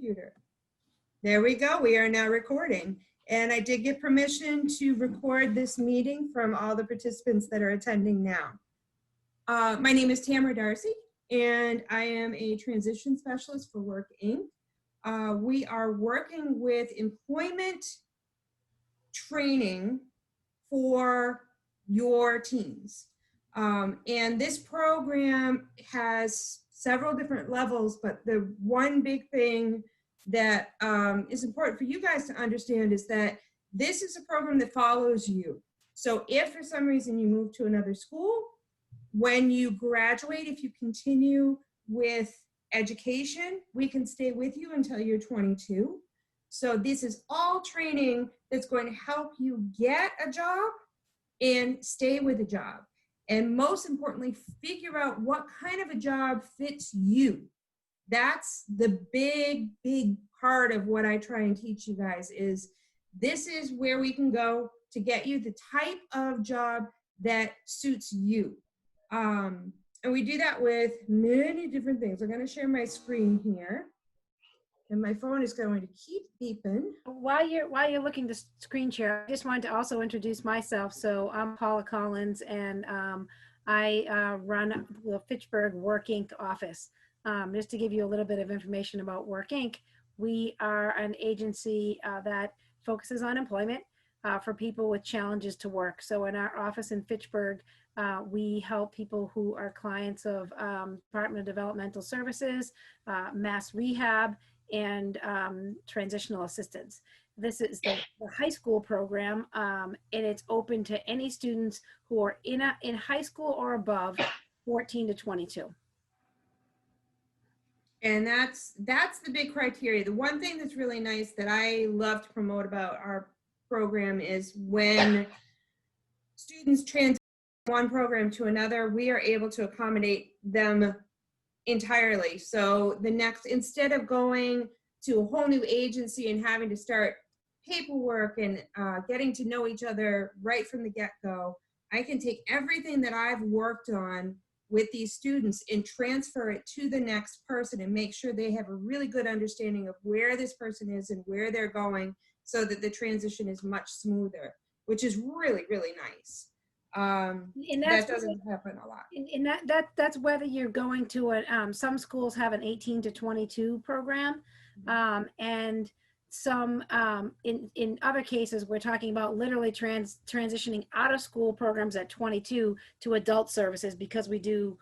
computer. There we go. We are now recording. And I did get permission to record this meeting from all the participants that are attending now. My name is Tamara Darcy, and I am a transition specialist for Work Inc. We are working with employment training for your teams. And this program has several different levels, but the one big thing that is important for you guys to understand is that this is a program that follows you. So if for some reason you move to another school, when you graduate, if you continue with education, we can stay with you until you're 22. So this is all training that's going to help you get a job and stay with a job. And most importantly, figure out what kind of a job fits you. That's the big part of what I try and teach you guys is this is where we can go to get you the type of job that suits you. And we do that with many different things. I'm going to share my screen here. And my phone is going to keep beeping. While you're looking to screen share, I just wanted to also introduce myself. So I'm Paula Collins, and I run the Fitchburg Work Inc. office. Just to give you a little bit of information about Work Inc., we are an agency that focuses on employment for people with challenges to work. So in our office in Fitchburg, we help people who are clients of Department of Developmental Services, mass rehab, and transitional assistance. This is the high school program, and it's open to any students who are in high school or above, 14 to 22. And that's the big criteria. The one thing that's really nice that I love to promote about our program is when students transition from one program to another, we are able to accommodate them entirely. So the next, instead of going to a whole new agency and having to start paperwork and getting to know each other right from the get-go, I can take everything that I've worked on with these students and transfer it to the next person and make sure they have a really good understanding of where this person is and where they're going so that the transition is much smoother, which is really, really nice. That doesn't happen a lot. And that's whether you're going to a, some schools have an 18 to 22 program, and some in other cases we're talking about literally transitioning out of school programs at 22 to adult services, because we do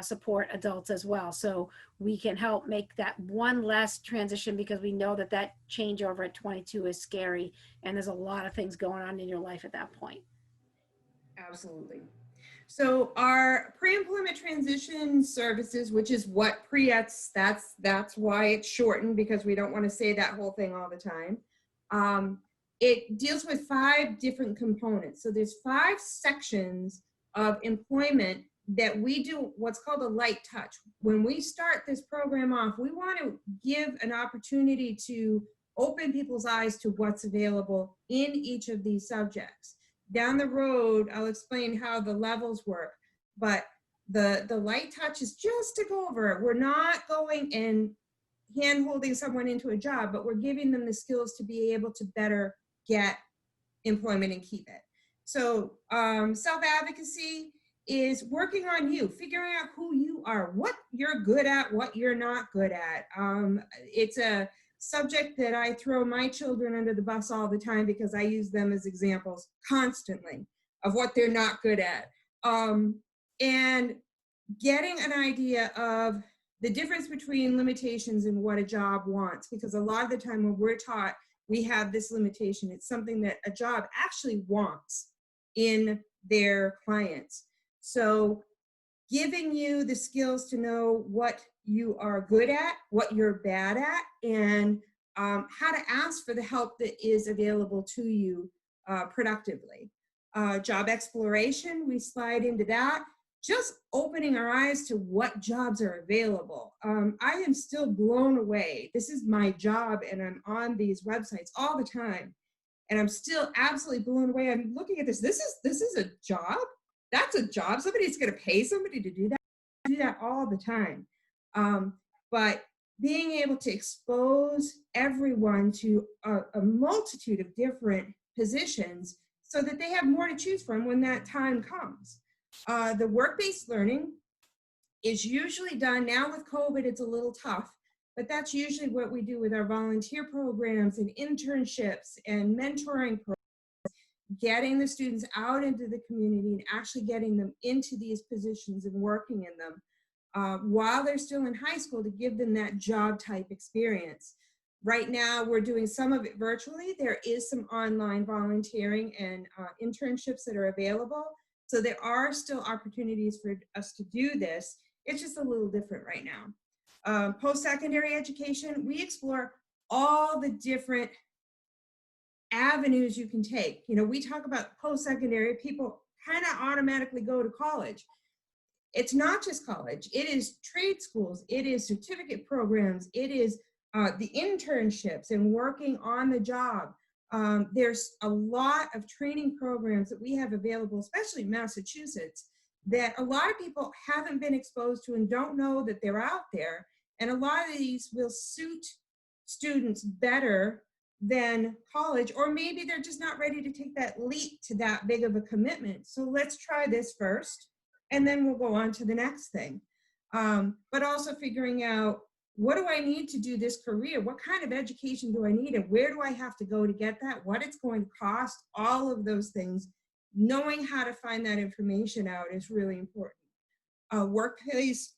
support adults as well. So we can help make that one less transition, because we know that that changeover at 22 is scary, and there's a lot of things going on in your life at that point. Absolutely. So our pre-employment transition services, which is what PREETS, that's why it's shortened, because we don't want to say that whole thing all the time. It deals with 5 different components. So there's 5 sections of employment that we do what's called a light touch. When we start this program off, we want to give an opportunity to open people's eyes to what's available in each of these subjects. Down the road, I'll explain how the levels work, but the light touch is just to go over it. We're not going and hand-holding someone into a job, but we're giving them the skills to be able to better get employment and keep it. So self-advocacy is working on you, figuring out who you are, what you're good at, what you're not good at. It's a subject that I throw my children under the bus all the time, because I use them as examples constantly of what they're not good at. And getting an idea of the difference between limitations and what a job wants, because a lot of the time when we're taught we have this limitation, it's something that a job actually wants in their clients. So giving you the skills to know what you are good at, what you're bad at, and how to ask for the help that is available to you productively. Job exploration, we slide into that. Just opening our eyes to what jobs are available. I am still blown away. This is my job, and I'm on these websites all the time, and I'm still absolutely blown away. I'm looking at this. This is a job. That's a job. Somebody's going to pay somebody to do that. I do that all the time. But being able to expose everyone to a multitude of different positions so that they have more to choose from when that time comes. The work-based learning is usually done, now with COVID, it's a little tough, but that's usually what we do with our volunteer programs and internships and mentoring programs, getting the students out into the community and actually getting them into these positions and working in them while they're still in high school to give them that job type experience. Right now, we're doing some of it virtually. There is some online volunteering and internships that are available. So there are still opportunities for us to do this. It's just a little different right now. Post-secondary education, we explore all the different avenues you can take. You know, we talk about post-secondary, people kind of automatically go to college. It's not just college, it is trade schools, it is certificate programs, it is the internships and working on the job. There's a lot of training programs that we have available, especially in Massachusetts, that a lot of people haven't been exposed to and don't know that they're out there. And a lot of these will suit students better than college, or maybe they're just not ready to take that leap to that big of a commitment. So let's try this first, and then we'll go on to the next thing. But also figuring out, what do I need to do this career? What kind of education do I need? And where do I have to go to get that? What it's going to cost? All of those things. Knowing how to find that information out is really important. Workplace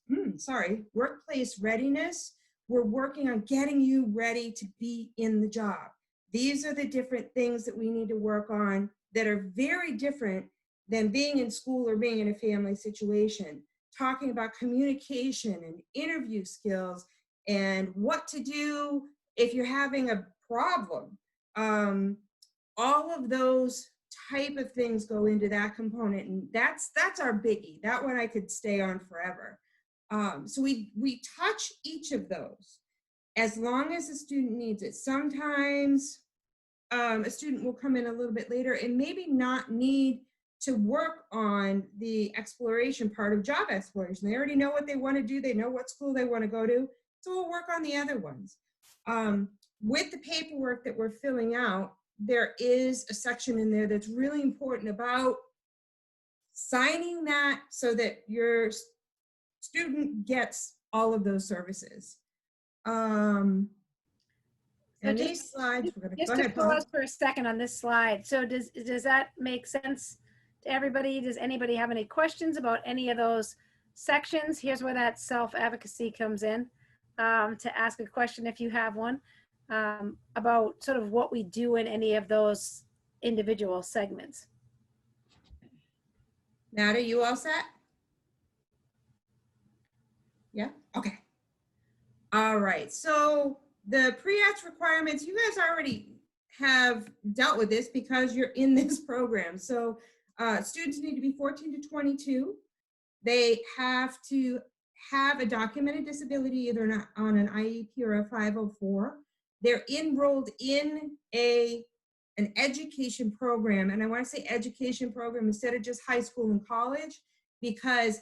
readiness. We're working on getting you ready to be in the job. These are the different things that we need to work on that are very different than being in school or being in a family situation. Talking about communication and interview skills and what to do if you're having a problem. All of those type of things go into that component, and that's our biggie. That one I could stay on forever. So we touch each of those as long as the student needs it. Sometimes a student will come in a little bit later and maybe not need to work on the exploration part of job exploration. They already know what they want to do. They know what school they want to go to. So we'll work on the other ones. With the paperwork that we're filling out, there is a section in there that's really important about signing that so that your student gets all of those services. And these slides, we're going to Just go to ahead, Paula. pause for a second on this slide. So does that make sense to everybody? Does anybody have any questions about any of those sections? Here's where that self-advocacy comes in, to ask a question if you have one, about sort of what we do in any of those individual segments. Nada, you all set? Yeah, okay. All right, so the pre-ETS requirements, you guys already have dealt with this because you're in this program. So students need to be 14 to 22. They have to have a documented disability, either not on an IEP or a 504. They're enrolled in an education program, and I want to say education program instead of just high school and college, because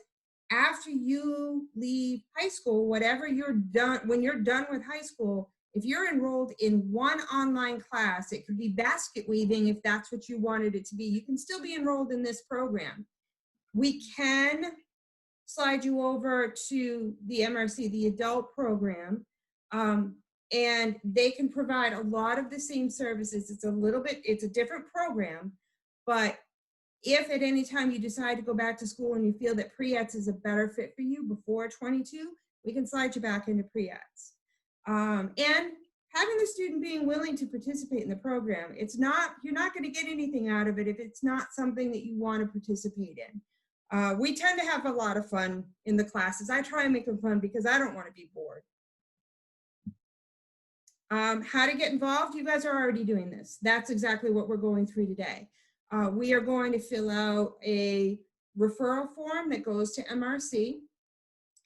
after you leave high school, whatever you're done, when you're done with high school, if you're enrolled in one online class, it could be basket weaving if that's what you wanted it to be, you can still be enrolled in this program. We can slide you over to the MRC, the adult program, and they can provide a lot of the same services. It's a different program, but if at any time you decide to go back to school and you feel that pre-ETS is a better fit for you before 22, we can slide you back into pre-ETS. And having the student being willing to participate in the program, you're not going to get anything out of it if it's not something that you want to participate in. We tend to have a lot of fun in the classes. I try and make them fun because I don't want to be bored. How to get involved? You guys are already doing this. That's exactly what we're going through today. We are going to fill out a referral form that goes to MRC.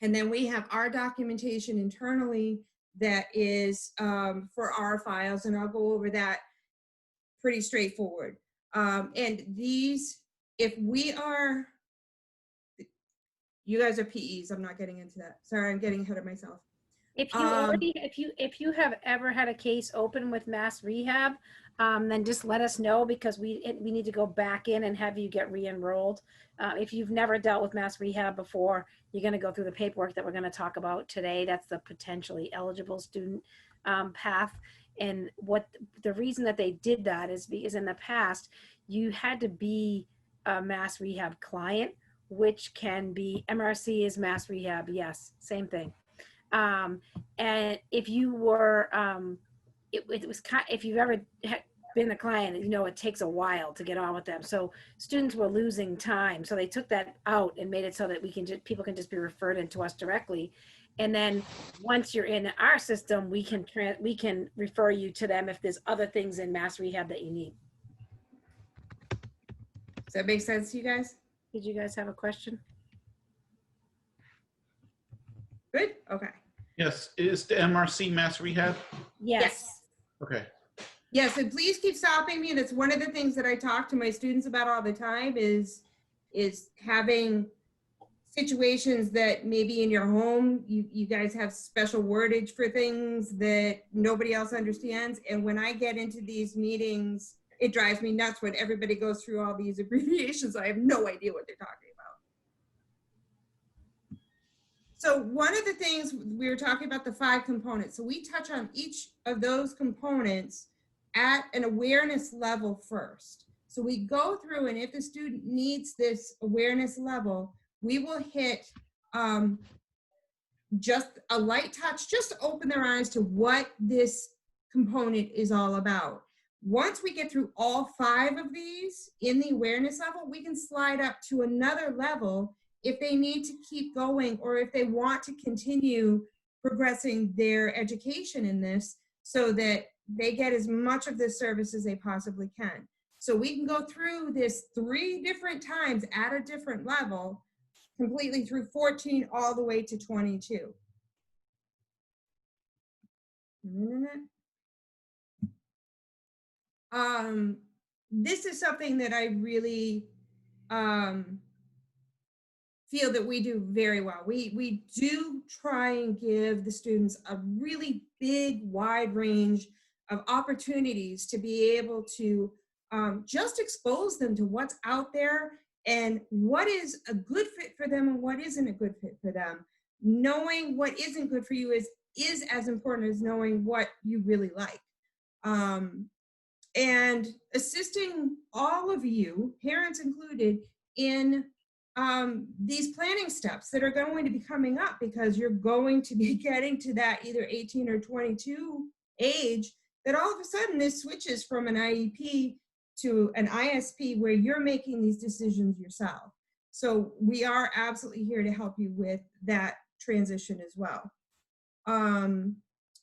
And then we have our documentation internally that is for our files, and I'll go over that pretty straightforward. And these, you guys are PEs, I'm not getting into that. Sorry, I'm getting ahead of myself. If you Um, already, if you have ever had a case open with Mass Rehab, then just let us know because we need to go back in and have you get re-enrolled. If you've never dealt with Mass Rehab before, you're going to go through the paperwork that we're going to talk about today. That's the potentially eligible student path. And what the reason that they did that is because in the past you had to be a Mass Rehab client, which can be MRC is Mass Rehab. Yes, same thing. Um, and if you were, it was kind, if you've ever been a client, you know, it takes a while to get on with them. So students were losing time. So they took that out and made it so that we can just, people can just be referred into us directly. And then once you're in our system, we can refer you to them if there's other things in Mass Rehab that you need. does that make sense to you guys? Did you guys have a question? Good, okay. Yes, is the MRC Mass Rehab? Yes. Okay. Yes, and please keep stopping me. That's one of the things that I talk to my students about all the time is having situations that maybe in your home, you guys have special wordage for things that nobody else understands. And when I get into these meetings, it drives me nuts when everybody goes through all these abbreviations. I have no idea what they're talking about. So one of the things we were talking about, the 5 components. So we touch on each of those components at an awareness level first. So we go through, and if the student needs this awareness level, we will hit just a light touch, just to open their eyes to what this component is all about. Once we get through all 5 of these in the awareness level, we can slide up to another level if they need to keep going or if they want to continue progressing their education in this so that they get as much of this service as they possibly can. So we can go through this 3 different times at a different level, completely through 14 all the way to 22. This is something that I really feel that we do very well. We do try and give the students a really big, wide range of opportunities to be able to just expose them to what's out there and what is a good fit for them and what isn't a good fit for them. Knowing what isn't good for you is as important as knowing what you really like. And assisting all of you, parents included, in these planning steps that are going to be coming up because you're going to be getting to that either 18 or 22 age that all of a sudden this switches from an IEP to an ISP where you're making these decisions yourself. So we are absolutely here to help you with that transition as well.